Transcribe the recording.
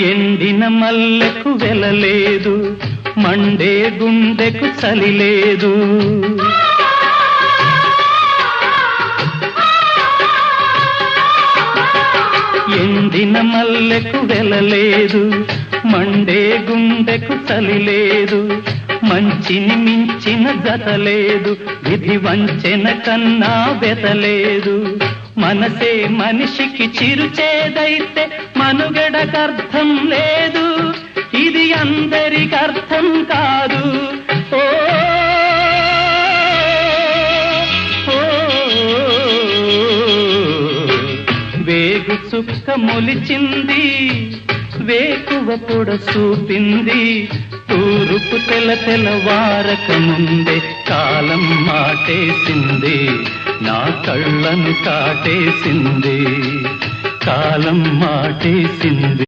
ఎండిన మల్లెకు వెలలేదు, మండే గుండెకు చలి లేదు. ఎండిన మల్లెకు వెలలేదు, మండే గుండెకు చలి లేదు. మంచిని మించిన జతలేదు, విధి వంచెన కన్నా వెతలేదు. మనసే మనిషికి చిరుచేదైతే మనుగడకర్థం లేదు, ఇది అందరికి అర్థం కాదు. ఓ వేగు చుక్క మొలిచింది, వేకువ పొడ చూపింది. తూరుపు తెలవారక ముందే కాలం మాటేసింది, నా కళ్ళను కాటేసింది, కాలం మాటేసింది.